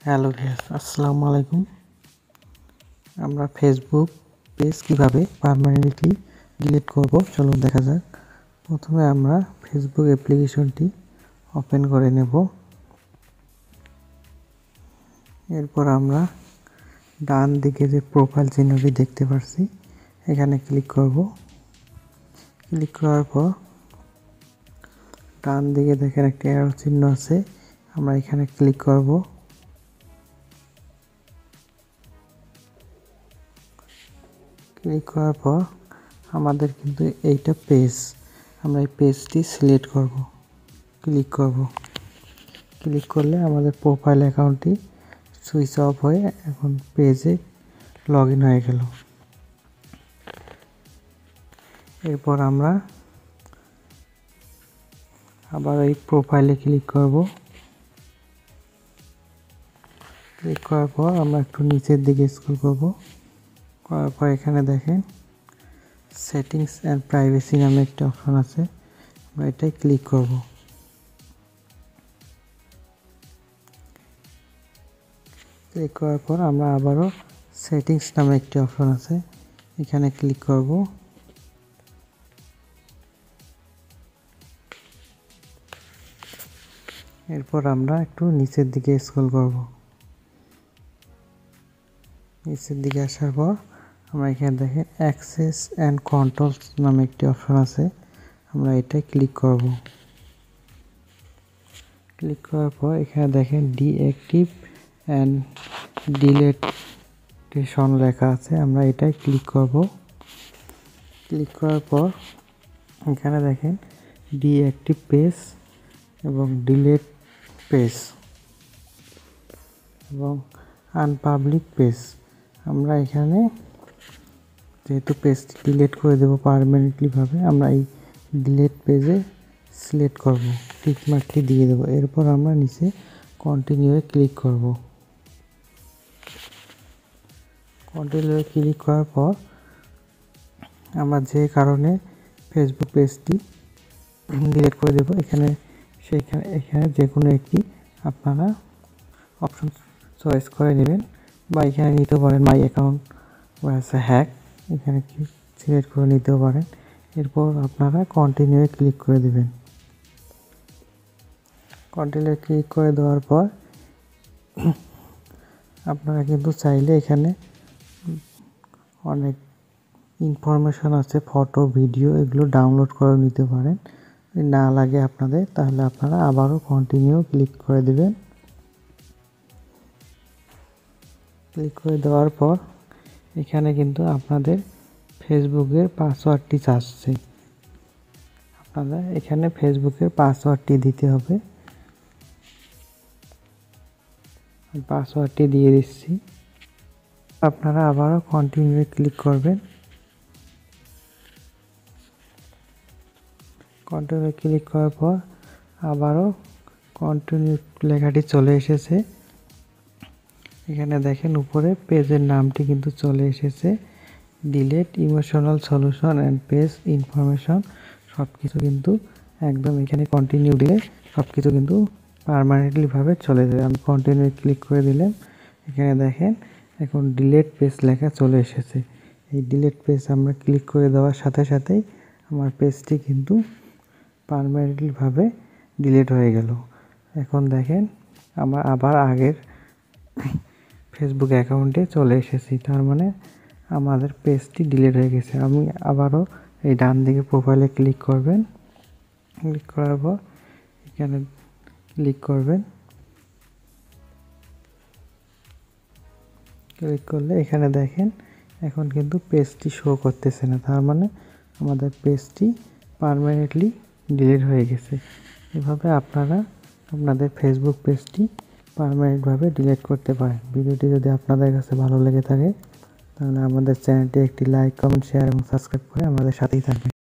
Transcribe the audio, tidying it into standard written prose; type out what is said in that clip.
Hello guys, আসসালামু আলাইকুম। আমরা ফেসবুক পেজ কিভাবে পার্মানেন্টলি ডিলিট করব চলুন দেখা যাক। প্রথমে আমরা ফেসবুক অ্যাপ্লিকেশনটি ওপেন করে নেব। এরপর আমরা ডান দিকে যে প্রোফাইল চিহ্নটি দেখতে পাচ্ছি এখানে ক্লিক করব। ক্লিক করার পর ডান দিকে দেখেন একটা অ্যারো চিহ্ন আছে, আমরা এখানে ক্লিক করব। ক্লিক করার পর আমাদের কিন্তু এইটা পেজ, আমরা এই পেজটি সিলেক্ট করব। ক্লিক করলে আমাদের প্রোফাইল অ্যাকাউন্টটি সুইচ অফ হয়ে এখন পেজে লগ ইন হয়ে গেল। এরপর আমরা আবার এই প্রোফাইলে ক্লিক করব। ক্লিক করার পর আমরা একটু নিচের দিকে স্ক্রল করব। করার পর এখানে দেখেন সেটিংস অ্যান্ড প্রাইভেসি নামে একটা অপশন আছে, আমরা এটাই ক্লিক করব। ক্লিক করার পর আমরা আবারও সেটিংস নামে একটি অপশন আছে, এখানে ক্লিক করব। এরপর আমরা একটু নিচের দিকে স্ক্রল করব। নিচের দিকে আসার পর আমরা এখানে দেখেন অ্যাক্সেস অ্যান্ড কন্ট্রোলস নামে একটি অপশন আছে, আমরা এটাই ক্লিক করব। ক্লিক করার পর এখানে দেখেন ডিঅ্যাক্টিভ অ্যান্ড ডিলেটেশন লেখা আছে, আমরা এটাই ক্লিক করব। ক্লিক করার পর এখানে দেখেন ডিঅ্যাক্টিভ পেজ এবং ডিলেট পেজ এবং আনপাবলিক পেজ, আমরা এখানে যেহেতু পেজটি ডিলিট করে দেব পার্মানেন্টলি ভাবে, আমরা এই ডিলিট পেজে সিলেক্ট করব, টিক মার্কটি দিয়ে দেব। এরপর আমরা নিচে কন্টিনিউয়ে ক্লিক করব। কন্টিনিউয়ে ক্লিক করার পর আমরা যে কারণে ফেসবুক পেজটি ডিলিট করে দেব এখানে যে কোনো একটি আপনারা অপশন চয়েস করে নেবেন, বা এখানে নিতে পারেন মাই অ্যাকাউন্ট ওয়াজ হ্যাক, এখানে সিলেক্ট করে নিতেও পারেন। এরপর আপনারা কন্টিনিউ ক্লিক করে দেবেন। কন্টিনিউ ক্লিক করে দেওয়ার পর আপনারা কিন্তু চাইলে এখানে অনেক ইনফরমেশন আছে, ফটো ভিডিও এগুলো ডাউনলোড করে নিতে পারেন। না লাগে আপনাদের তাহলে আপনারা আবারও কন্টিনিউ ক্লিক করে দেবেন। ক্লিক করে দেওয়ার পর এখানে কিন্তু আপনাদের ফেসবুকের পাসওয়ার্ডটি চাচ্ছে, আপনারা এখানে ফেসবুকের পাসওয়ার্ডটি দিতে হবে। পাসওয়ার্ডটি দিয়ে দিচ্ছি, আপনারা আবারও কন্টিনিউ ক্লিক করবেন। কন্টিনিউ ক্লিক করার পর আবারও কন্টিনিউ লেখাটি চলে এসেছে। এখানে দেখেন উপরে পেজের নামটি কিন্তু চলে এসেছে, delete emotional solution and page information, সব কিছু কিন্তু একদম এখানে কন্টিনিউ দিলে সব কিছু কিন্তু পার্মানেন্টলি ভাবে চলে যাবে। আমি কন্টিনিউ ক্লিক করে দিলাম, এখানে দেখেন এখন ডিলেট পেজ লেখা চলে এসেছে। এই ডিলেট পেজ আমরা ক্লিক করে দেওয়ার সাথে সাথেই আমার পেজটি কিন্তু পার্মানেন্টলি ভাবে ডিলিট হয়ে গেল। এখন দেখেন আমরা আবার আগের ফেসবুক অ্যাকাউন্টে চলে এসেছি, তার মানে আমাদের পেজটি ডিলিট হয়ে গেছে। আমি আবারও এই ডান দিকে প্রোফাইলে ক্লিক করবেন। ক্লিক করার পর এখানে ক্লিক করবেন। ক্লিক করলে এখানে দেখেন এখন কিন্তু পেজটি শো করতেছে না, তার মানে আমাদের পেজটি পার্মানেন্টলি ডিলিট হয়ে গেছে। এভাবে আপনারা আপনাদের ফেসবুক পেজটি পার্মানেন্টভাবে ডিলিট করতে পারেন। ভিডিওটি যদি আপনাদের কাছে ভালো লেগে থাকে তাহলে আমাদের চ্যানেলটি একটি লাইক, কমেন্ট, শেয়ার এবং সাবস্ক্রাইব করে আমাদের সাথেই থাকবেন।